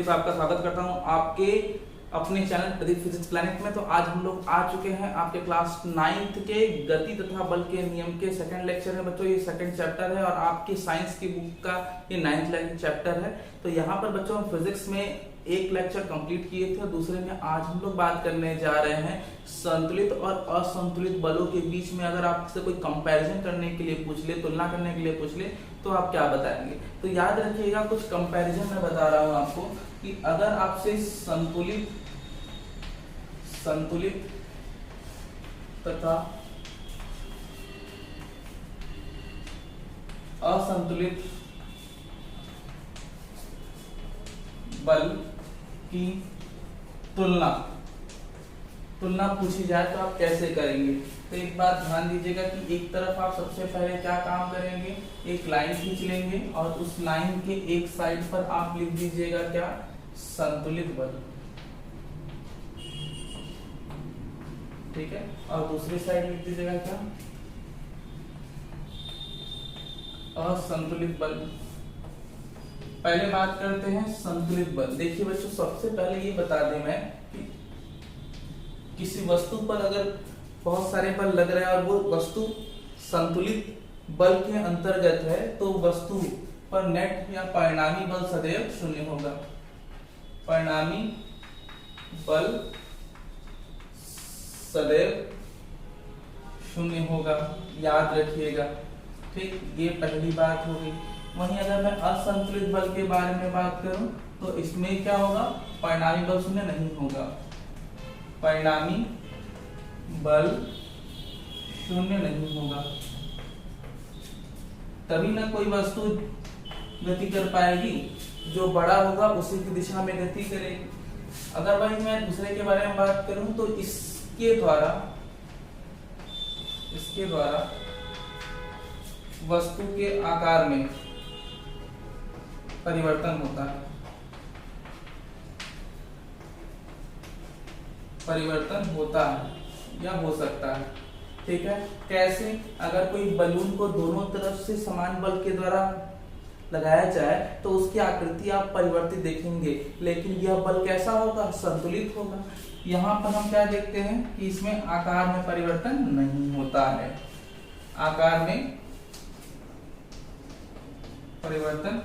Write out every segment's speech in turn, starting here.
से आपका स्वागत करता हूं आपके अपने चैनल प्रदीप फिजिक्स प्लैनेट में। तो आज हम लोग आ चुके हैं आपके क्लास 9th के गति तथा बल के नियम के सेकंड लेक्चर में। बच्चों ये सेकंड चैप्टर है और आपकी साइंस की बुक का ये 9th चैप्टर है। तो यहाँ पर बच्चों हम फिजिक्स में एक लेक्चर कंप्लीट किए थे और दूसरे में आज हम लोग बात करने जा रहे हैं संतुलित और असंतुलित बलों के बीच में। अगर आपसे कोई कंपैरिजन करने के लिए पूछ ले, तुलना करने के लिए पूछ ले, तो आप क्या बताएंगे। तो याद रखिएगा कुछ कंपैरिजन मैं बता रहा हूं आपको कि अगर आपसे संतुलित तथा असंतुलित बल की तुलना पूछी जाए तो आप कैसे करेंगे। तो एक बात ध्यान दीजिएगा कि एक तरफ आप सबसे पहले क्या काम करेंगे, एक लाइन खींच लेंगे और उस लाइन के एक साइड पर आप लिख दीजिएगा क्या, संतुलित बल, ठीक है। और दूसरी साइड लिख दीजिएगा क्या, असंतुलित बल। पहले बात करते हैं संतुलित बल। देखिए बच्चों, सबसे पहले ये बता दें मैं कि किसी वस्तु पर अगर बहुत सारे बल लग रहे हैं और वो वस्तु संतुलित बल के अंतर्गत है तो वस्तु पर नेट या परिणामी बल सदैव शून्य होगा। परिणामी बल सदैव शून्य होगा, याद रखिएगा, ठीक। ये पहली बात हो गई। वहीं अगर मैं असंतुलित बल के बारे में बात करूं तो इसमें क्या होगा, परिणामी बल शून्य नहीं होगा। परिणामी बल शून्य नहीं होगा, तभी ना कोई वस्तु गति कर पाएगी। जो बड़ा होगा उसी की दिशा में गति करेगी। अगर भाई मैं दूसरे के बारे में बात करूं तो इसके द्वारा वस्तु के आकार में परिवर्तन होता है, परिवर्तन होता है या हो सकता है, ठीक है। कैसे, अगर कोई बलून को दोनों तरफ से समान बल के द्वारा लगाया जाए तो उसकी आकृति आप परिवर्तित देखेंगे, लेकिन यह बल कैसा होगा, संतुलित होगा। यहाँ पर हम क्या देखते हैं कि इसमें आकार में परिवर्तन नहीं होता है, आकार में परिवर्तन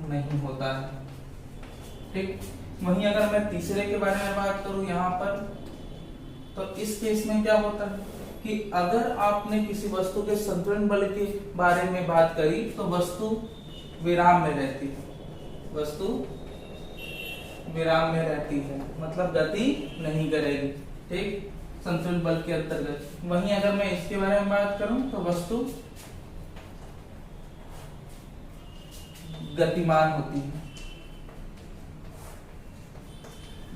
नहीं होता है, ठीक। वहीं अगर मैं तीसरे के बारे में बात करूं यहाँ पर, तो इस केस में क्या होता है कि अगर आपने किसी वस्तु के संतुलन बल के बारे में बात करी तो वस्तु विराम में रहती है, वस्तु विराम में रहती है, मतलब गति नहीं करेगी, ठीक, संतुलन बल के अंतर्गत। वहीं अगर मैं इसके बारे में बात करूं तो वस्तु गतिमान होती है,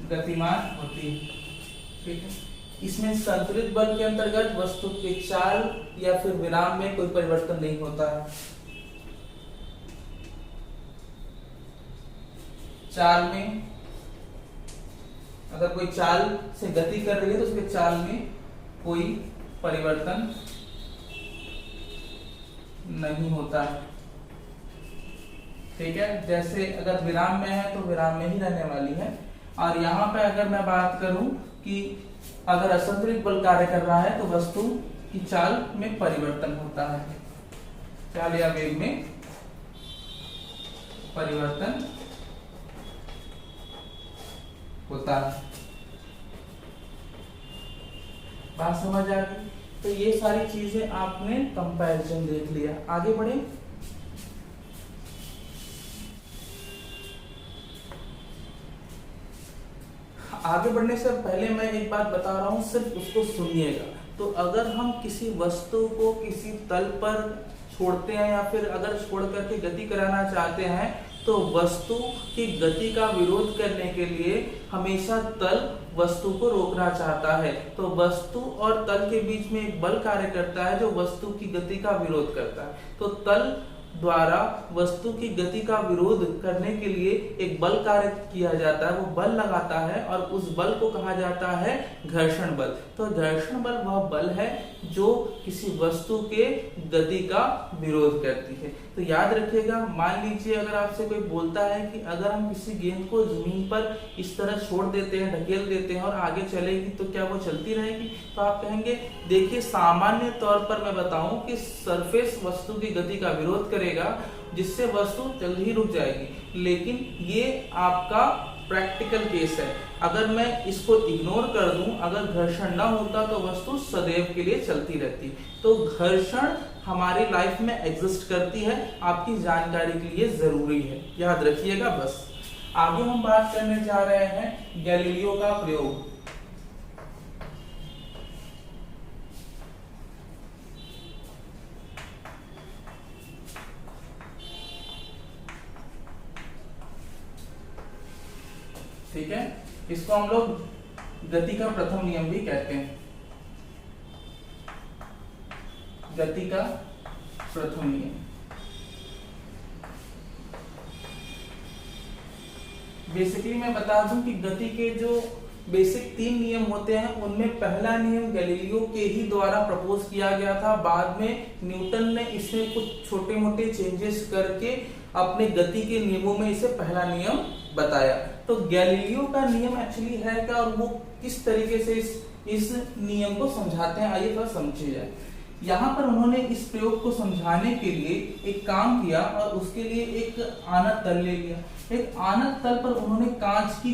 गतिमान होती है, ठीक है। इसमें संतुलित बल के अंतर्गत वस्तु के चाल या फिर विराम में कोई परिवर्तन नहीं होता है। चाल में अगर कोई चाल से गति कर रही है तो उसके चाल में कोई परिवर्तन नहीं होता है, ठीक है। जैसे अगर विराम में है तो विराम में ही रहने वाली है। और यहाँ पे अगर मैं बात करूं कि अगर असंतुलित बल कार्य कर रहा है तो वस्तु की चाल में परिवर्तन होता है, चाल या वेग में परिवर्तन होता है। बात समझ आ गई। तो ये सारी चीजें आपने कंपैरिजन देख लिया। आगे बढ़े। आगे बढ़ने से पहले मैं एक बात बता रहा हूं, सिर्फ उसको सुनिएगा। तो अगर हम किसी वस्तु को किसी तल पर छोड़ते हैं या फिर अगर छोड़ करके गति कराना चाहते हैं तो वस्तु की गति का विरोध करने के लिए हमेशा तल वस्तु को रोकना चाहता है। तो वस्तु और तल के बीच में एक बल कार्य करता है जो वस्तु की गति का विरोध करता है। तो तल द्वारा वस्तु की गति का विरोध करने के लिए एक बल कार्य किया जाता है, वो बल लगाता है और उस बल को कहा जाता है घर्षण बल। तो घर्षण बल वह बल है जो किसी वस्तु के गति का विरोध करती है। तो याद रखिएगा, मान लीजिए अगर आपसे कोई बोलता है कि अगर हम किसी गेंद को जमीन पर इस तरह छोड़ देते हैं, ढकेल देते हैं और आगे चलेगी तो क्या वो चलती रहेगी? तो आप कहेंगे देखिए, सामान्य तौर पर मैं बताऊं कि सरफेस वस्तु की गति का विरोध करेगा जिससे वस्तु जल्द ही रुक जाएगी, लेकिन ये आपका प्रैक्टिकल केस है। अगर मैं इसको इग्नोर कर दूं, अगर घर्षण ना होता तो वस्तु सदैव के लिए चलती रहती। तो घर्षण हमारी लाइफ में एग्जिस्ट करती है, आपकी जानकारी के लिए जरूरी है, याद रखिएगा। बस आगे हम बात करने जा रहे हैं गैलीलियो का प्रयोग। ठीक है, इसको हम लोग गति का प्रथम नियम भी कहते हैं। गति का प्रथम नियम बेसिकली मैं बता दूं कि गति के जो बेसिक 3 नियम होते हैं, उनमें पहला नियम गैलीलियो के ही द्वारा प्रपोज किया गया था। बाद में न्यूटन ने इसमें कुछ छोटे मोटे चेंजेस करके अपने गति के नियमों में इसे पहला नियम बताया। तो गैलीलियो का नियम एक्चुअली है क्या और वो किस तरीके से इस नियम को समझाते हैं, आइए थोड़ा समझिए जाए। यहाँ पर उन्होंने इस प्रयोग को समझाने के लिए एक काम किया और उसके लिए एक आनत तल ले लिया। एक आनत तल पर उन्होंने कांच की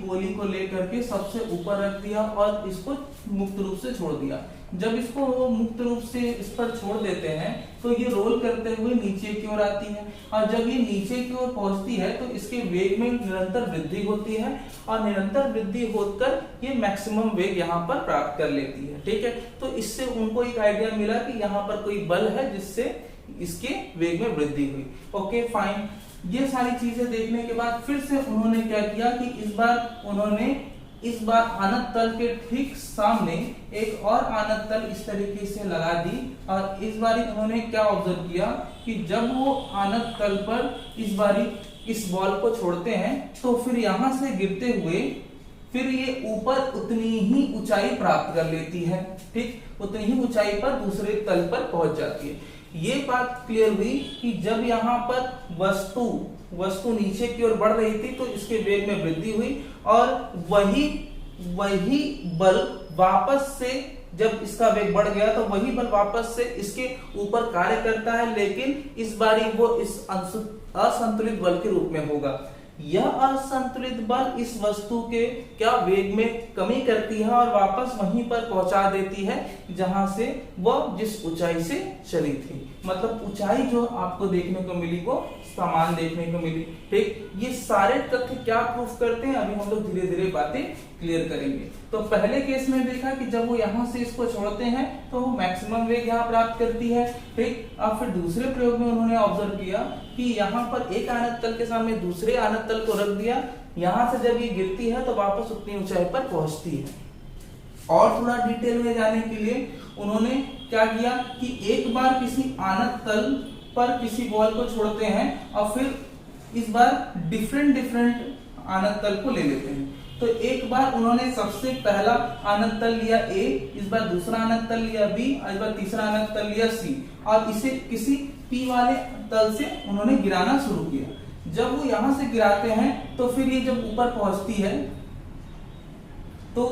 गोली को लेकर के सबसे ऊपर रख दिया और इसको मुक्त रूप से छोड़ दिया। जब इसको वो मुक्त रूप से इस पर छोड़ देते हैं तो ये रोल करते हुए नीचे की ओर आती है, और जब ये नीचे की ओर पहुंचती है तो इसके वेग में निरंतर वृद्धि होती है और निरंतर वृद्धि होकर ये मैक्सिमम वेग यहाँ पर प्राप्त कर लेती है। ठीक है, तो इससे उनको एक आइडिया मिला कि यहाँ पर कोई बल है जिससे इसके वेग में वृद्धि हुई। ओके फाइन, ये सारी चीजें देखने के बाद फिर से उन्होंने क्या किया कि इस बार आनत तल के ठीक सामने एक और आनत तल इस तरीके से लगा दी, और इस बारी उन्होंने क्या ऑब्जर्व किया कि जब वो आनत तल पर इस बॉल को छोड़ते हैं तो फिर यहां से गिरते हुए फिर ये ऊपर उतनी ही ऊंचाई प्राप्त कर लेती है। ठीक, उतनी ही ऊंचाई पर दूसरे तल पर पहुंच जाती है। ये बात क्लियर हुई कि जब यहाँ पर वस्तु नीचे की ओर बढ़ रही थी तो इसके वेग में वृद्धि हुई, और वही बल वापस से जब इसका वेग बढ़ गया तो वही बल वापस से इसके ऊपर कार्य करता है, लेकिन इस बारी वो इस असंतुलित बल के रूप में होगा। यह असंतुलित बल इस वस्तु के क्या वेग में कमी करती है और वापस वहीं पर पहुंचा देती है जहां से वह जिस ऊंचाई से चली थी। मतलब ऊंचाई जो आपको देखने को मिली वो समान देखने को मिली। ठीक, ये सारे तथ्य क्या प्रूफ करते हैं, अभी हम लोग धीरे धीरे बातें क्लियर करेंगे। तो पहले केस में देखा कि जब वो यहाँ से इसको छोड़ते हैं तो वो मैक्सिमम वेग यहाँ प्राप्त करती है। ठीक, अब फिर दूसरे प्रयोग में उन्होंने ऑब्जर्व किया कि यहाँ पर एक आनत तल के सामने दूसरे आनत तल को रख दिया, यहाँ से जब ये गिरती है तो वापस उतनी ऊंचाई पर पहुंचती है। और थोड़ा डिटेल में जाने के लिए उन्होंने क्या किया कि एक बार किसी आनत तल पर किसी बॉल को छोड़ते हैं और फिर इस बार डिफरेंट आनत तल को ले लेते हैं। तो एक बार उन्होंने सबसे पहला आनत तल लिया A, इस बार दूसरा आनत तल लिया B, इस बार तीसरा आनत तल लिया C, और इसे किसी P वाले तल से उन्होंने गिराना शुरू किया। जब वो यहां से गिराते हैं तो फिर ये जब ऊपर पहुंचती है तो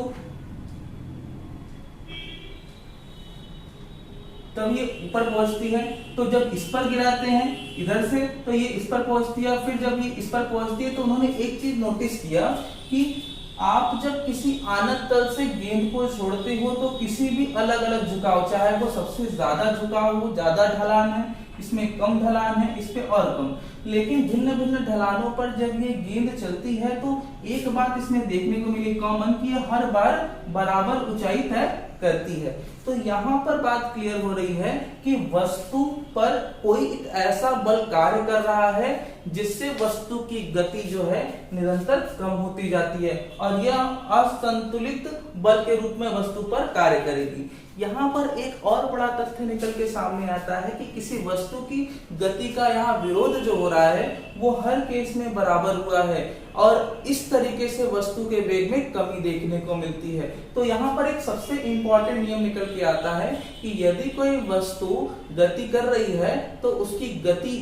तब ये ऊपर पहुंचती है, तो जब इस पर गिराते हैं इधर से तो ये इस पर पहुंचती है, फिर जब ये इस पर पहुंचती है तो उन्होंने एक चीज नोटिस किया कि आप जब किसी आनत तल से गेंद को छोड़ते हो तो किसी भी अलग अलग झुकाव, चाहे वो सबसे ज्यादा झुकाव हो, ज्यादा ढलान है, इसमें कम ढलान है, इस पे और कम, लेकिन भिन्न भिन्न ढलानों पर जब ये गेंद चलती है तो एक बात इसमें देखने को मिली कॉमन कि ये हर बार बराबर ऊंचाई तय करती है। तो यहाँ पर बात क्लियर हो रही है कि वस्तु पर कोई ऐसा बल कार्य कर रहा है जिससे वस्तु की गति जो है निरंतर कम होती जाती है और यह असंतुलित बल के रूप में वस्तु पर कार्य करेगी। यहाँ पर एक और बड़ा तथ्य निकल के सामने आता है कि किसी वस्तु की गति का यहाँ विरोध जो हो रहा है वो हर केस में बराबर हुआ है और इस तरीके से वस्तु के वेग में कमी देखने को मिलती है। तो यहाँ पर एक सबसे इंपॉर्टेंट नियम निकल के आता है कि यदि कोई वस्तु गति कर रही है तो उसकी गति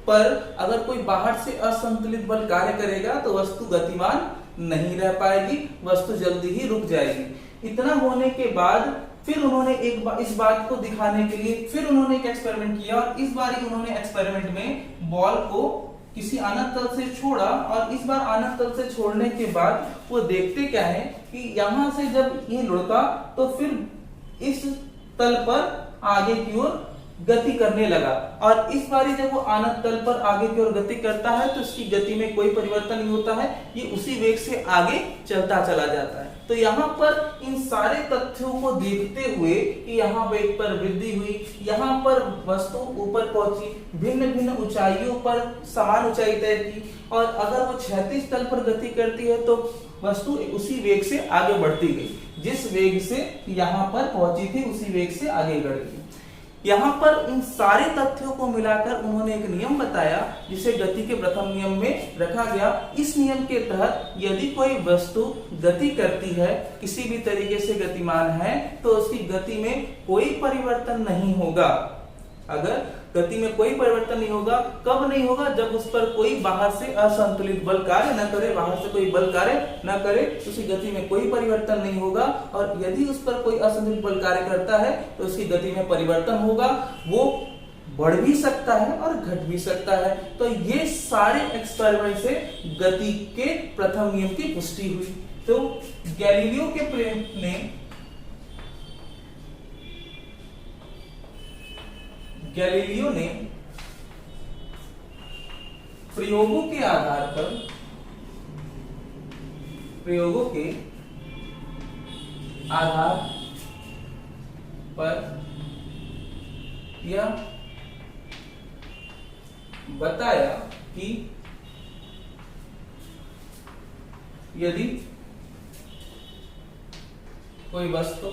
पर अगर कोई बाहर से असंतुलित बल कार्य करेगा तो वस्तु गतिमान नहीं रह पाएगी, वस्तु जल्दी ही रुक जाएगी। इतना होने के बाद फिर उन्होंने इस बात को दिखाने के लिए फिर उन्होंने एक एक्सपेरिमेंट किया और इस बार उन्होंने एक्सपेरिमेंट में बॉल को किसी अनंत तल से छोड़ा और इस बार अनंत तल से छोड़ने के बाद वो देखते क्या है कि यहां से जब ये लुढ़का तो फिर इस तल पर आगे की ओर गति करने लगा और इस बारी जब वो अनंत तल पर आगे की ओर गति करता है तो इसकी गति में कोई परिवर्तन नहीं होता है, ये उसी वेग से आगे चलता चला जाता है। तो यहाँ पर इन सारे तथ्यों को देखते हुए कि यहाँ वेग पर वृद्धि हुई, यहाँ पर वस्तु ऊपर पहुंची, भिन्न भिन्न ऊंचाइयों पर समान ऊंचाई तय की और अगर वो क्षैतिज तल पर गति करती है तो वस्तु उसी वेग से आगे बढ़ती गई, जिस वेग से यहाँ पर पहुंची थी उसी वेग से आगे बढ़ गई। यहाँ पर इन सारे तथ्यों को मिलाकर उन्होंने एक नियम बताया जिसे गति के प्रथम नियम में रखा गया। इस नियम के तहत यदि कोई वस्तु गति करती है, किसी भी तरीके से गतिमान है, तो उसकी गति में कोई परिवर्तन नहीं होगा। अगर गति में कोई परिवर्तन नहीं होगा, कब नहीं होगा? जब उस पर कोई बाहर से असंतुलित बल कार्य न करे, बाहर से कोई बल कार्य न करे, तो उसकी गति में कोई परिवर्तन नहीं होगा। और यदि उस पर कोई असंतुलित बल कार्य करता है तो उसकी गति में परिवर्तन होगा, वो बढ़ भी सकता है और घट भी सकता है। तो ये सारे एक्सपेरिमेंट से गति के प्रथम नियम की पुष्टि हुई। तो गैलीलियो ने प्रयोगों के आधार पर यह बताया कि यदि कोई वस्तु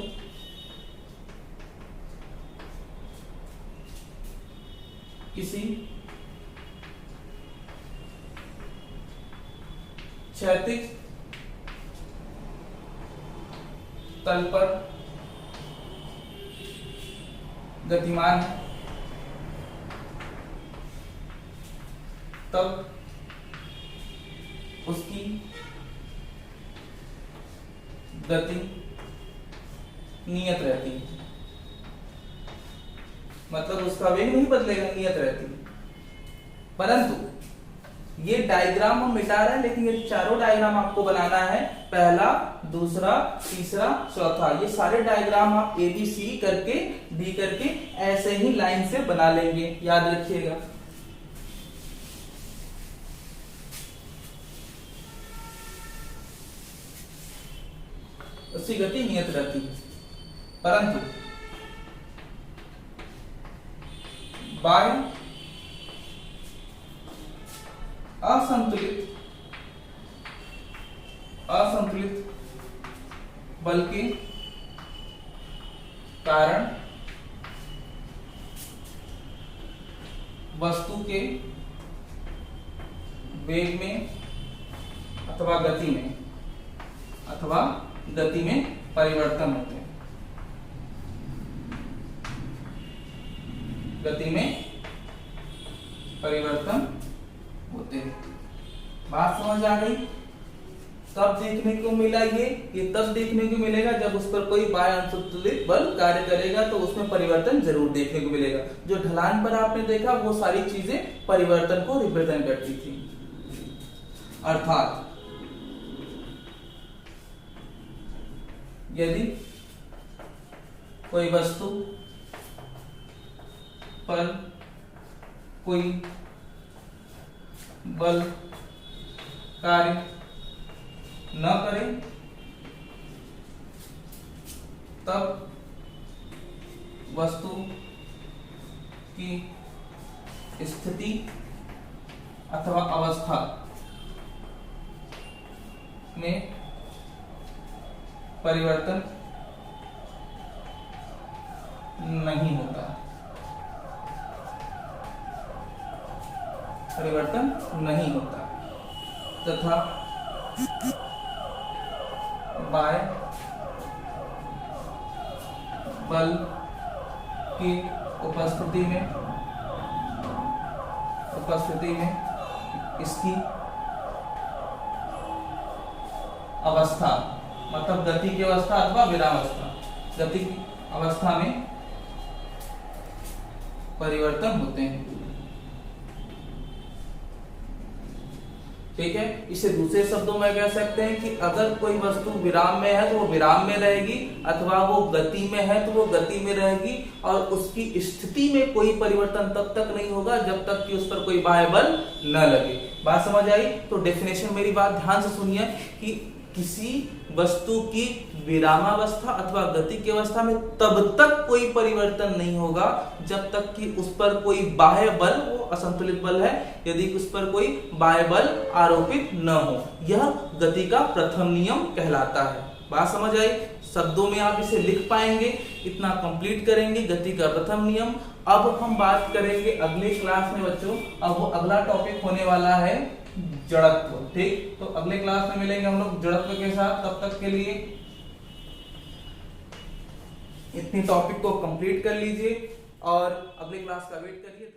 किसी क्षैतिज तल पर गतिमान है तब उसकी गति नियत रहती है, मतलब उसका वेग नहीं बदलेगा, नियत रहती है। परंतु ये डायग्राम हम मिटा रहे हैं, लेकिन ये चारों डायग्राम आपको बनाना है, पहला, दूसरा, तीसरा, चौथा। ये सारे डायग्राम आप ABC करके D करके ऐसे ही लाइन से बना लेंगे, याद रखिएगा। उसकी गति नियत रहती है, परंतु बाय असंतुलित बल के कारण वस्तु के वेग में अथवा गति में परिवर्तन होते हैं, गति में परिवर्तन होते हैं। बात समझ आ गई? तब देखने को मिला ये तब देखने को मिलेगा जब उस पर कोई बाह्य असंतुलित बल कार्य करेगा, तो उसमें परिवर्तन जरूर देखने को मिलेगा। जो ढलान पर आपने देखा वो सारी चीजें परिवर्तन को रिप्रेजेंट करती थी। अर्थात यदि कोई वस्तु पर कोई बल कार्य न करे तब वस्तु की स्थिति अथवा अवस्था में परिवर्तन नहीं होता, परिवर्तन नहीं होता तथा बाह्य बल की उपस्थिति में इसकी अवस्था मतलब गति की अवस्था अथवा विरामावस्था, गति की अवस्था में परिवर्तन होते हैं। ठीक है, इसे दूसरे शब्दों में कह सकते हैं कि अगर कोई वस्तु विराम में है तो वो विराम में रहेगी, अथवा वो गति में है तो वो गति में रहेगी, और उसकी स्थिति में कोई परिवर्तन तब तक नहीं होगा जब तक कि उस पर कोई बाह्य बल न लगे। बात समझ आई? तो डेफिनेशन मेरी बात ध्यान से सुनिए कि किसी वस्तु की विरामावस्था अथवा गति की अवस्था में तब तक कोई परिवर्तन नहीं होगा जब तक कि उस पर कोई बाह्य बल, वो असंतुलित बल है, यदि उस पर कोई बाह्य बल आरोपित न हो। यह गति का प्रथम नियम कहलाता है। बात समझ आई? शब्दों में आप इसे लिख पाएंगे, इतना कंप्लीट करेंगे गति का प्रथम नियम। अब हम बात करेंगे अगले क्लास में बच्चों, अब वो अगला टॉपिक होने वाला है जड़त्व। ठीक, तो अगले क्लास में मिलेंगे हम लोग जड़त्व के साथ। तब तक के लिए इतनी टॉपिक को कंप्लीट कर लीजिए और अगले क्लास का वेट करिए।